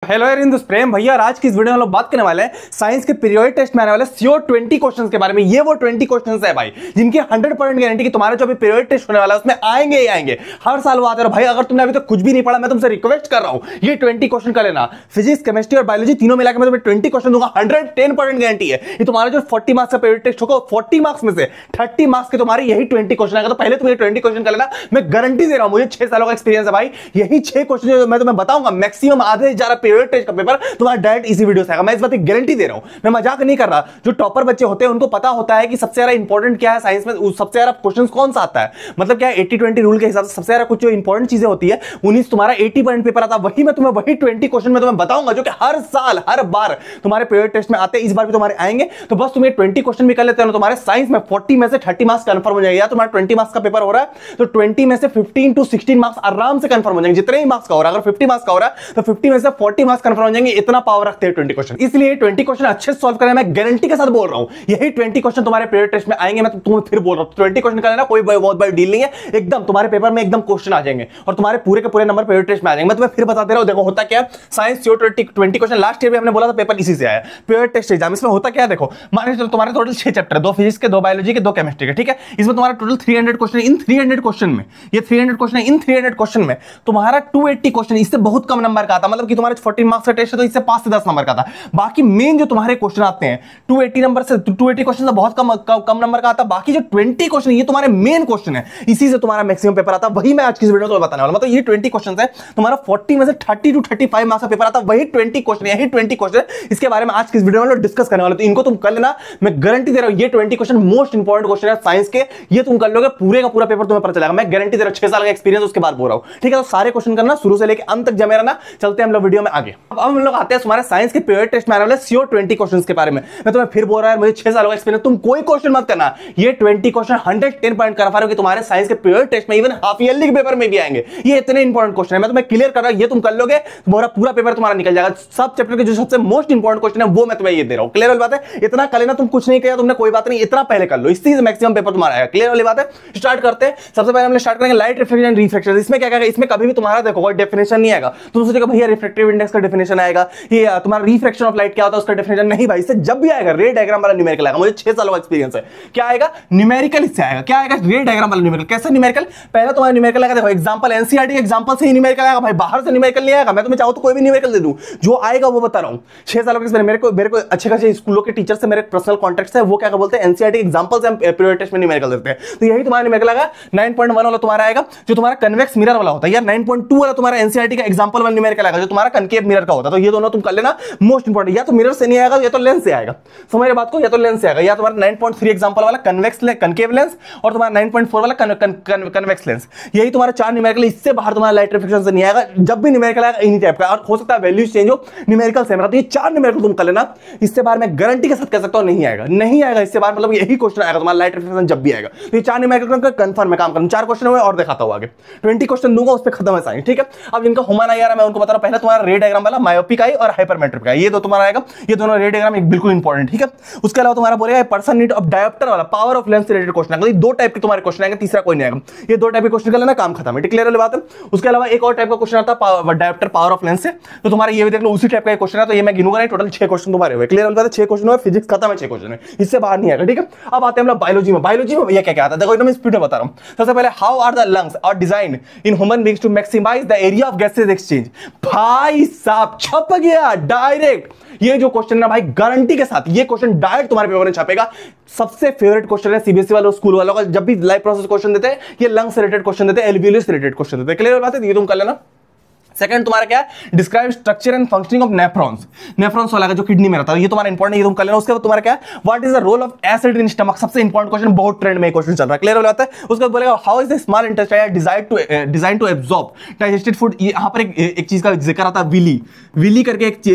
Hello यार प्रेम भैया, आज की इस वीडियो में हम लोग बात करने वाले हैं साइंस के पीरियोडिक टेस्ट में आने वाले श्योर 20 क्वेश्चंस के बारे में। ये वो 20 क्वेश्चंस है भाई जिनकी 100% गारंटी कि तुम्हारा जो भी पीरियोडिक टेस्ट होने वाला है उसमें आएंगे ही आएंगे। हर साल वो आते हैं भाई। अगर तुमने अभी तक कुछ भी नहीं पढ़ा, मैं तुमसे रिक्वेस्ट कर रहा हूं ये 20 क्वेश्चन कर लेना। फिजिक्स, केमिस्ट्री और बायोलॉजी तीनों मिलाकर मैं तुम्हें 20 क्वेश्चन दूंगा। 110% गारंटी है। ये तुम्हारा जो 40 मार्क्स का पीरियोडिक टेस्ट होगा, 40 मार्क्स में से 30 मार्क्स के तुम्हारे यही 20 क्वेश्चन आएगा। तो पहले तुम ये 20 क्वेश्चन कर लेना, मैं गारंटी दे रहा हूं। मुझे 6 सालों का एक्सपीरियंस है भाई। यही 6 क्वेश्चन जो मैं तुम्हें बताऊंगा, मैक्सिमम आधे जा रहा पीरियोडिक टेस्ट का पेपर तुम्हारा डायरेक्ट इसी वीडियो से आएगा। मैं इस बात की गारंटी दे रहा हूं, मैं मजाक नहीं कर रहा। जो टॉपर बच्चे होते हैं उनको पता होता है कि सबसे ज्यादा इंपॉर्टेंट क्या है साइंस में, सबसे ज्यादा क्वेश्चन कौन सा आता है। मतलब क्या 80-20 रूल के हिसाब से सबसे ज्यादा कुछ जो इंपॉर्टेंट चीजें होती है उन्हीं से तुम्हारा 80% पेपर आता है। वही मैं तुम्हें वही 20 क्वेश्चन में तुम्हें बताऊंगा जो कि हर साल हर बार तुम्हारे पीरियड टेस्ट में आते हैं। इस बार भी तुम्हारे आएंगे। तो बस तुम्हें 20 क्वेश्चन भी कर लेते हैं, तुम्हारे साइंस में 40 में से 30 मार्क्स कंफर्म हो जाएगा। तुम्हारा 20 मार्क्स का पेपर हो रहा है तो 20 में से 15 to 16 मार्क्स आराम से कंफर्म हो जाएंगे। जितने ही मार्क्स का हो रहा है, अगर 50 मार्क्स का हो रहा है तो 50 में से 40 मार्क्स कंफर्म हो जाएंगे। इतना पावर रखते हैं 20 क्वेश्चन। इसलिए 20 क्वेश्चन अच्छे से सॉल्व करना मैं गारंटी के साथ बोल रहा हूं। यही 20 क्वेश्चन तुम्हारे पीरियड टेस्ट में आएंगे। मैं तुम्हें फिर बोल रहा हूं 20 क्वेश्चन का लेना कोई बहुत बड़ी डील नहीं है। एकदम तुम्हारे पेपर में एकदम क्वेश्चन आ जाएंगे और तुम्हारे पूरे के पूरे नंबर पीरियड टेस्ट में आ जाएंगे। मैं तुम्हें फिर बता दे रहा हूं, देखो होता क्या है science sure 20 question. Last year भी हमने बोला था पेपर इसी से आया पीरियड टेस्ट एग्जाम। इसमें होता क्या है, देखो मान लो तुम्हारे टोटल 6 चैप्टर है, 2 फिजिक्स के, 2 बायोलॉजी के, 2 केमिस्ट्री के, ठीक है। इसमें तुम्हारा टोटल 300 क्वेश्चन है। इन 300 क्वेश्चन में, ये 300 क्वेश्चन है, इन 300 क्वेश्चन में तुम्हारा 280 क्वेश्चन इससे बहुत कम नंबर का आता। मतलब कि तुम्हारे 14 मार्क्स का टेस्ट है तो इससे 5 से 10 नंबर का था। बाकी मेन जो तुम्हारे क्वेश्चन आते हैं 280 नंबर से, 280 क्वेश्चन से बहुत कम नंबर का आता। बाकी जो 20 क्वेश्चन ये तुम्हारे मेन क्वेश्चन है, इसी से तुम्हारा मैक्सिमम पेपर आता। वही मैं आज की वीडियो में बताने वाला। मतलब ये 20 क्वेश्चन है, तुम्हारा 40 में से 30 to 35 मार्क्स का पेपर आता। वही 20 क्वेश्चन, यही 20 क्वेश्चन इसके बारे में आज की वीडियो में डिस्कस करने वाले। तो इनको तुम कर लेना, मैं गारंटी दे रहा हूं ये 20 क्वेश्चन मोस्ट इंपॉर्टेंट क्वेश्चन है साइंस के। ये तुम कर लोगे, पूरे का पूरा पेपर तुम्हें पता चलेगा। मैं गारंटी दे रहा हूं, 6 साल का एक्सपीरियंस उसके बाद बोल रहा हूं, ठीक है। तो सारे क्वेश्चन करना, शुरू से लेकर अंत तक जमे रहना। चलते हैं हम लोग वीडियो में आगे। अब हम लोग आते हैं तुम्हारे साइंस के पीरियड टेस्ट में आने वाले श्योर 20 क्वेश्चन के बारे में। मैं तुम्हें फिर बोल रहा है, मुझे 6 सालों का एक्सपीरियंस। तुम कोई क्वेश्चन मत करना, ये 20 क्वेश्चन 110 पॉइंट कर पा रहे हो कि तुम्हारे साइंस के पीरियड टेस्ट में, इवन हाफ ईयरली के पेपर में भी आएंगे। ये इतने इंपॉर्टेंट क्वेश्चन है, मैं तुम्हें क्लियर कर रहा हूं। ये तुम कर लोगे पूरा पेपर तुम्हारा निकल जाएगा। सब चैप्टर के जो सबसे मोस्ट इंपॉर्टेंट क्वेश्चन है वो मैं तुम्हें ये दे रहा हूं। क्लियर वाली बात है। इतना कर लेना, तुम कुछ नहीं किया तुमने, कोई बात नहीं, इतना पहले कर लो, इससे मैक्सिमम पेपर तुम्हारा आएगा। क्लियर वाली बात है। स्टार्ट करते हैं। सबसे पहले हम स्टार्ट करेंगे लाइट रिफ्लेक्शन एंड रिफ्रैक्शन। इसमें क्या क्या, इसमें कभी भी तुम्हारा देखो कोई डेफिनेशन नहीं आएगा। तुम सोचेगा भैया रिफ्रैक्टिव इंडेक्स का डेफिनेशन आएगा, ये तुम्हारा रिफ्रैक्शन ऑफ लाइट क्या होता है उसका डेफिनेशन नहीं भाई। इससे जब भी आएगा रे डायग्राम वाला न्यूमेरिकल आएगा। मुझे 6 सालों का एक्सपीरियंस है। क्या आएगा? न्यूमेरिकल इससे आएगा। क्या आएगा? रे डायग्राम वाला न्यूमेरिकल। कैसे न्यूमेरिकल? पहले तुम्हारा न्यूमेरिकल आएगा, देखो एग्जांपल एनसीईआरटी के एग्जांपल से ही न्यूमेरिकल आएगा भाई, बाहर से न्यूमेरिकल नहीं आएगा। मैं तुम्हें चाहूं तो कोई भी न्यूमेरिकल दे दूं, जो आएगा वो बता रहा हूं। 6 सालों के मेरे को अच्छे खासे स्कूलों के टीचर से मेरे पर्सनल कॉन्टैक्ट्स है, वो क्या बोलते हैं एनसीईआरटी एग्जांपल से हम पीरियड टेस्ट में न्यूमेरिकल देते हैं। तो यही तुम्हारा न्यूमेरिकल आएगा। 9.1 वाला तुम्हारा आएगा जो तुम्हारा कन्वेक्स मिरर वाला होता है, या 9.2 वाला तुम्हारा एनसीईआरटी का एग्जांपल वाला न्यूमेरिकल आएगा जो तुम्हारा कनकेव मिरर का होता है। तो ये दोनों तुम कर लेना, मोस्ट इंपॉर्टेंट। या तो मिरर से नहीं आएगा या तो लेंस से आएगा। समझ रहे बात को? या तो लेंस से आएगा, या तुम्हारा 9.3 एग्जांपल वाला कनकेव लेंस और तुम्हारा 9.4 वाला कन्वेक्स लेंस। यही तुम्हारा 4 न्यूमेरिकल। इससे बाहर तुम्हारा लाइट रिफ्लेक्शन से नहीं आएगा। जब भी न्यूमेरिकल आएगा इन्हीं टाइप का, और हो सकता है वैल्यूज चेंज हो, न्यूमेरिकल सेम रहता है। ये 4 न्यूमेरिकल तुम कर लेना। इससे बाहर मैं गारंटी के साथ कह सकता हूं नहीं आएगा, नहीं आएगा इससे बाहर। मतलब यही क्वेश्चन आएगा तुम्हारा लाइट रिफ्लेक्शन जब भी आएगा। तो ये 4 न्यूमेरिकल कंफर्म है, काम करना। 4 क्वेश्चन हुए और दिखाता हूं आगे। 20 क्वेश्चन दूंगा, उस पर खत्म है साइंस, ठीक है। अब इनका हुमान आई आ रहा है, मैं उनको बता रहा हूं। पहले तुम्हारा रे डायग्राम वाला मायोपिक आई और हाइपरमेट्रिक आई, ये दो तुम्हारा आएगा। ये दोनों रे डायग्राम एक बिल्कुल इंपॉर्टेंट, ठीक है। उसके अलावा तुम्हारा बोलेगा पर्सन नीड ऑफ डायोप्टर वाला power of lens related question आएगा। 2 टाइप के तुम्हारे क्वेश्चन आएंगे, तीसरा कोई नहीं आएगा। ये 2 टाइप के क्वेश्चन कर लेना, काम खत्म है, क्लियर वाली बात है। उसके अलावा एक और टाइप का क्वेश्चन आता है डायोप्टर पावर ऑफ लेंस से, तो तुम्हारा ये भी देख लो उसी टाइप का क्वेश्चन है। तो ये मैं गिनूंगा नहीं, टोटल 6 क्वेश्चन तुम्हारे हुए। क्लियर वाली बात है। 6 क्वेश्चन हुए, फिजिक्स खत्म है, 6 क्वेश्चन है, इससे बाहर नहीं आएगा, ठीक है। अब आते हैं हम लोग बायोलॉजी में। बायोलॉजी में ये क्या आता है, देखो एकदम स्पीड में बता रहा हूं। सबसे पहले how are the lungs are design in human beings to maximize the area of gases exchange. भाई साहब छप गया डायरेक्ट। ये जो क्वेश्चन है भाई गारंटी के साथ ये क्वेश्चन डायरेक्ट तुम्हारे पेपर में छपेगा। सबसे फेवरेट क्वेश्चन है सीबीएसई वालों, स्कूल वालों का। जब भी लाइफ प्रोसेस क्वेश्चन देते हैं ये लंग्स से रिलेटेड क्वेश्चन देते हैं, एल्वियोलस से रिलेटेड क्वेश्चन देते हैं। क्लियर बात है, ये तुम कर लेना। सेकंड तुम्हारा क्या है, describe structure and functioning of nephrons. Nephrons वाला जो किडनी में रहता है, ये तुम्हारा इंपॉर्टेंट, ये तुम कर लेना। उसके बाद तुम्हारा क्या है, what is the role of acid in stomach. सबसे इंपॉर्टेंट क्वेश्चन, बहुत ट्रेंड में क्वेश्चन चल रहा है। क्लियर हो जाता है। उसके बाद बोलेगा how is the small intestine design to absorb digested food. यहां पर एक चीज का जिक्र आता है, विली। विली करके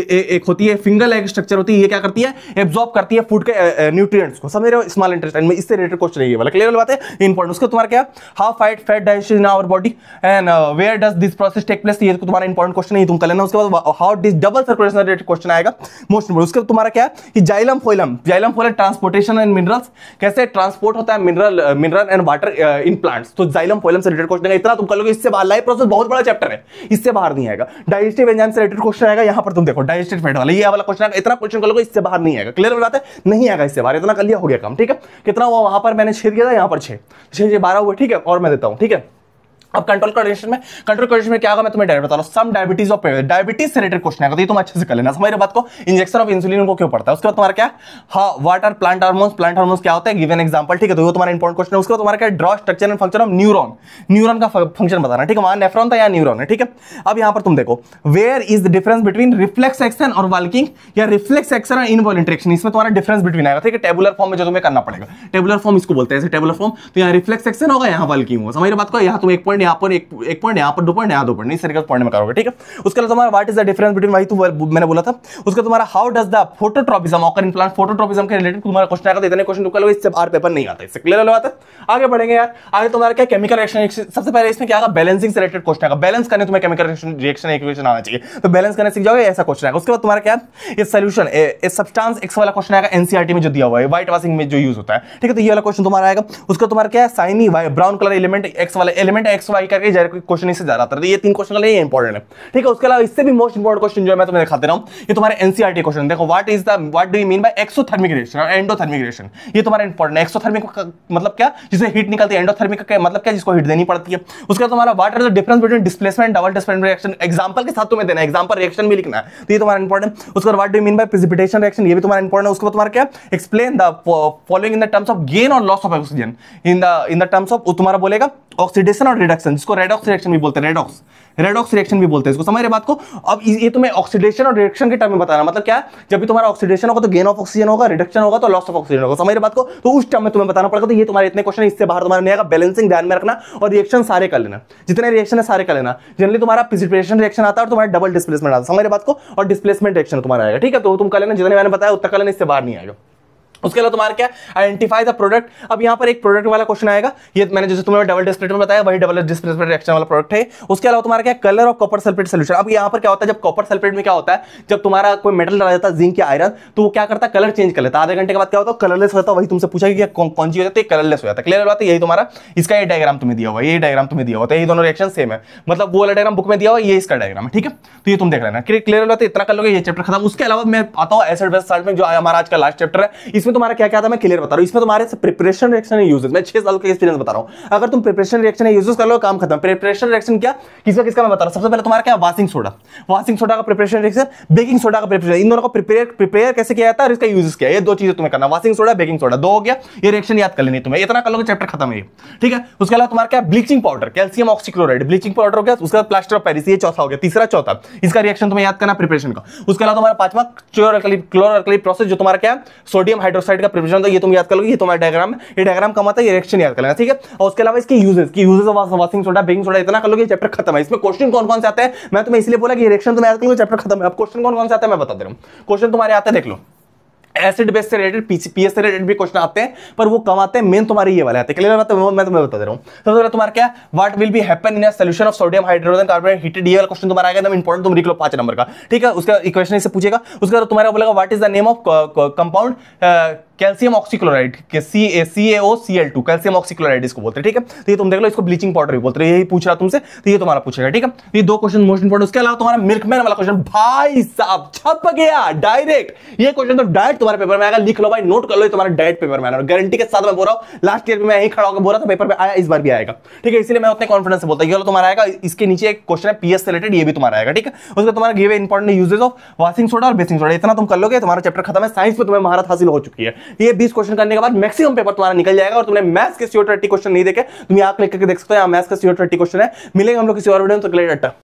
एक होती है, फिंगर लाइक स्ट्रक्चर होती है। ये क्या करती है, एब्जॉर्ब करती है फूड के न्यूट्रिएंट्स को। समझ रहे हो, स्मॉल इंटेस्टाइन में इससे रिलेटेड क्वेश्चन है ये वाला। क्लियर बात है, इंपॉर्टेंट। उसका तुम्हारा क्या, how fight fat digestion in our body and where does this process take place. ये तो तुम्हारा इंपॉर्टेंट क्वेश्चन है, तुम कर लेना। उसके बाद how double circulation related question आएगा मोस्ट इंपोर्टेंट। उसके बाद तुम्हारा क्या है कि जाइलम फोइलम ट्रांसपोर्टेशन एंड मिनरल्स, कैसे ट्रांसपोर्ट होता है mineral and water in plants, तो जाइलम फोइलम से रिलेटेड क्वेश्चन है। इतना तुम कर लोगे, इससे बाहर लाइफ प्रोसेस बहुत बड़ा चैप्टर है, इससे बाहर नहीं आएगा। डाइजेस्टिव एंजाइम से रिलेटेड क्वेश्चन आएगा, यहां पर तुम देखो डाइजेस्टिव फैट वाला, ये वाला क्वेश्चन आएगा। इतना क्वेश्चन कर लोगे, इससे बाहर नहीं आएगा। क्लियर हो जाता है, नहीं आएगा इससे बाहर, इतना कर लिया हो गया काम। ठीक है, कितना हुआ वहां पर मैंने 6 दिया था, यहां पर 6 12 हुए। ठीक है, और मैं देता हूं। ठीक है, अब कंट्रोल कोऑर्डिनेशन में क्या होगा मैं तुम्हें डायरेक्ट बता रहा हूं। सम डायबिटीज ऑफ डायबिटीज से रिलेटेड क्वेश्चन आएगा, तो ये तुम अच्छे से कर लेना। समझ रहे बात को, इंजेक्शन ऑफ इंसुलिन को क्यों पड़ता है। उसके बाद तुम्हारा क्या, हाँ व्हाट आर प्लांट हार्मोन्स क्या होता है, गिवन एग्जांपल। ठीक है, तो वो तुम्हारा इंपॉर्टेंट क्वेश्चन है। उसके बाद तुम्हारा क्या, draw structure and function of neuron का फंक्शन बताना। ठीक है, वहां नेफ्रॉन था या न्यूरॉन है। ठीक है, अब यहां पर तुम देखो, where is the difference between reflex action और वाल्किंग या रिफ्लेक्स एक्शन और इनवॉलंटरी एक्शन, इसमें तुम्हारा डिफरेंस बिटवीन आएगा। ठीक है, टेबुलर फॉर्म में जो तुम्हें करना पड़ेगा, टेबुलर फॉर्म इसको बोलते हैं, ऐसे टेबुलर फॉर्म। तो यहाँ रिफ्लेक्स एक्शन होगा, यहाँ वाल्किंग होगा। समझ रहे बात को, यहाँ तुम 1 पॉइंट, यहाँ पर 1 पॉइंट, यहाँ पर 2 पॉइंट, यहाँ 2 पॉइंट, इस तरीके से पॉइंट में करोगे। ठीक है, उसके बाद तुम्हारा what is the difference between, वही तो मैंने बोला था। उसके तुम्हारा how does the phototropism occur in plant, phototropism के रिलेटेड तुम्हारा क्वेश्चन आएगा। इतने क्वेश्चन तुम लोग इससे बाहर पेपर नहीं आता, इससे क्लियर हो जाता है। आगे बढ़ेंगे यार, आगे तुम्हारा क्या, केमिकल रिएक्शन। सबसे पहले इसमें क्या आएगा, बैलेंसिंग से रिलेटेड क्वेश्चन आएगा। बैलेंस करने तुम्हें केमिकल रिएक्शन इक्वेशन आना चाहिए, तो बैलेंस करने सीख जाओगे, ऐसा क्वेश्चन आएगा। उसके बाद तुम्हारा क्या, ये सॉल्यूशन ए सब्सटेंस एक्स वाला क्वेश्चन आएगा, एनसीईआरटी में जो दिया हुआ है, व्हाइट वॉशिंग में जो यूज होता है। ठीक है, तो ये वाला क्वेश्चन तुम्हारा आएगा। उसका तुम्हारा क्या है, shiny brown colour element X वाला एलिमेंट एक्स वाई करके क्वेश्चन इससे जा रहा था। तो ये 3 क्वेश्चन ये इंपॉर्टेंट है। ठीक है, उसके अलावा इससे भी मोस्ट इंपॉर्टेंट क्वेश्चन जो है मैं तुम्हें दिखाते रहा हूं, ये तुम्हारे एनसीईआरटी क्वेश्चन। देखो, what do you mean bye exothermic reaction और एंडोथर्मिक रिएक्शन, ये तुम्हारा इंपॉर्टेंट है। एक्सोथर्मिक मतलब क्या, जिसे हीट निकलती है, एंडोथर्मिक का मतलब क्या, जिसको हीट देनी पड़ती है। उसका तुम्हारा what are the difference between displacement double displacement reaction, example के साथ तुम्हें देना है, एग्जांपल रिएक्शन भी लिखना है, तो ये तुम्हारा इंपॉर्टेंट। उसके बाद what do you mean by precipitation reaction, ये भी तुम्हारा इंपॉर्टेंट है। उसके बाद तुम्हारा क्या, explain the following in the terms of gain और loss of oxygen in the terms of, तुम्हारा बोलेगा ऑक्सीडेशन और रिडक्शन, जिसको रेडॉक्स रिएक्शन भी बोलते हैं, रेडॉक्स रिएक्शन भी बोलते हैं इसको। समझ रहे बात को। अब ये तुम्हें ऑक्सीडेशन और रिडक्शन के टर्म में बताना, मतलब क्या, जब भी तुम्हारा ऑक्सीडेशन होगा तो गेन ऑफ ऑक्सीजन होगा, रिडक्शन होगा तो लॉस ऑफ ऑक्सीजन होगा। समझ रहे बात को, तो उस टर्म में तुम्हें बताना पड़ेगा। तो ये तुम्हारे इतने क्वेश्चन, इससे बाहर तुम्हारा नहीं आएगा। बैलेंसिंग ध्यान में रखना और रिएक्शन सारे कर लेना, जितने रिएक्शन है सारे कर लेना। जनरली तुम्हारा प्रेसिपिटेशन रिएक्शन आता है और तुम्हारा डबल डिस्प्लेसमेंट आता है। समझ रहे बात को, और डिस्प्लेसमेंट रिएक्शन तुम्हारा आएगा। ठीक है, तो तुम कर लेना, जितने मैंने बताया उतना कर लेना, इससे बाहर नहीं आएगा। उसके अलावा तुम्हारा क्या, आइडेंटिफाई द प्रोडक्ट। अब यहां पर एक प्रोडक्ट वाला क्वेश्चन आएगा, ये मैंने जैसे तुम्हें डबल डिस्प्लेसमेंट बताया, वही डबल डिस्प्लेसमेंट रिएक्शन वाला प्रोडक्ट है। उसके अलावा तुम्हारा क्या, colour of copper sulphate solution. अब यहां पर क्या होता है, जब कॉपर सल्फेट में क्या होता है, जब तुम्हारा कोई मेटल डाला जाता है, जिंक या आयरन, तो वो क्या करता है, कलर चेंज कर लेता है। आधे घंटे के बाद क्या होता है, कलरलेस होता है। वही तुमसे पूछा कि कौन सी हो जाती है, कलरलेस हो जाता है। क्लियर हो जाता है, यही तुम्हारा इसका ये डायग्राम तुम्हें दिया हुआ है, ये डायग्राम तुम्हें दिया हुआ है, ये दोनों रिएक्शन सेम है, मतलब वो वाला डायग्राम बुक में दिया हुआ है, ये इसका डायग्राम है। ठीक है, तो ये तुम देख लेना, क्लियर हो जाता है। इतना कर लोगे, ये चैप्टर खत्म। उसके अलावा मैं आता हूं एसिड बेस सॉल्ट में, जो हमारा आज का लास्ट चैप्टर है। इसमें तुम्हारा क्या क्या था मैं क्लियर बता रहा हूं। इसमें तुम्हारे प्रिपरेशन रिएक्शन यूजेस, मैं 6 साल का एक्सपीरियंस बता रहा हूं। अगर तुम प्रिपरेशन रिएक्शन यूजेस कर लो, काम खत्म। प्रिपरेशन रिएक्शन क्या, किसका मैं बता रहा हूं। सबसे पहले तुम्हारा क्या, वॉशिंग सोडा का प्रिपरेशन रिएक्शन, बेकिंग सोडा का प्रिपरेशन, इन दोनों को प्रिपेयर कैसे किया जाता है और इसका यूजेस क्या है, ये 2 चीजें तुम्हें करना। वॉशिंग सोडा, बेकिंग सोडा, 2 हो गया। ये रिएक्शन याद कर लेनी तुम्हें, इतना कर लोगे चैप्टर खत्म है। ठीक है, उसके अलावा तुम्हारा क्या, bleaching powder, calcium oxychloride, bleaching powder हो गया। उसके बाद प्लास्टर ऑफ पेरिस, ये चौथा हो गया। तीसरा चौथा इसका रिएक्शन तुम्हें याद करना प्रिपरेशन का। उसके अलावा तुम्हारा 5वां क्लोरोअल्कली प्रोसेस, जो तुम्हारा क्या, सोडियम हाइड्रोक्साइड का प्रिपरेशन होता है, ये तुम याद कर लोगे। ये तुम्हारा डायग्राम है, ये डायग्राम कम आता है, ये रिएक्शन याद कर लेना। ठीक है, और उसके अलावा इसके uses of washing soda, baking soda, इतना कर लोगे, चैप्टर खत्म है। इसमें क्वेश्चन कौन-कौन से आते हैं, मैं तुम्हें इसलिए बोला कि रिएक्शन तुम्हें याद कर लो, चैप्टर खत्म है। अब क्वेश्चन कौन-कौन से आते हैं मैं बता दे रहा हूं। क्वेश्चन तुम्हारे आते हैं, देख लो, एसिड बेस से रिलेटेड, पीएच से रिलेटेड भी क्वेश्चन आते हैं, पर वो कम आते हैं। मेन तुम्हारे ये वाले आते हैं। क्लियर बात है, मैं तुम्हें बता दे रहा हूं। सबसे पहले तुम्हारा क्या, what will be happen in a solution of sodium hydrogen carbonate heated, ये वाला क्वेश्चन तुम्हारा आएगा, एकदम इंपॉर्टेंट, तुम लिख लो 5 नंबर का। ठीक है, उसका इक्वेशन इससे पूछेगा। उसके बाद तुम्हारा बोलेगा what is the name of compound calcium oxychloride, CaOCl2, calcium oxychloride इसको बोलते हैं। ठीक है, तो ये तुम देख लो, इसको ब्लीचिंग पाउडर भी बोलते हैं। यही पूछ रहा तुमसे, तो ये तुम्हारा पूछेगा। ठीक है, ये 2 क्वेश्चन मोस्ट इंपोर्टेंट। उसके अलावा तुम्हारा मिल्कमैन वाला क्वेश्चन, भाई साहब छप गया डायरेक्ट। ये क्वेश्चन तो डायरेक्ट तुम्हारे पेपर में आएगा, लिख लो भाई, नोट कर लो, तुम्हारा डायरेक्ट पेपर में आना, गारंटी के साथ मैं बोल रहा हूं। लास्ट ईयर में मैं यही खड़ा होकर बोल रहा था, पेपर में आया, इस बार भी आएगा। ठीक है, इसलिए मैं उतने कॉन्फिडेंस से बोलता हूं, ये तुम्हारा आएगा। इसके नीचे एक क्वेश्चन है पीएच से रिलेटेड, ये भी तुम्हारा आएगा। ठीक है, उसका तुम्हारा give important uses of washing soda और बेकिंग सोडा, इतना तुम कर लोगे, तुम्हारा चैप्टर खत्म है। साइंस में तुम्हें महारत हासिल हो चुकी है। ये 20 क्वेश्चन करने के बाद मैक्सिमम पेपर तुम्हारा निकल जाएगा। और तुमने मैथ्स के CO30 क्वेश्चन नहीं देखे, तुम यहां क्लिक करके देख सकते हो, यहां मैथ्स का CO30 क्वेश्चन है। मिलेंगे हम लोग किसी और वीडियो में, तो क्लियर।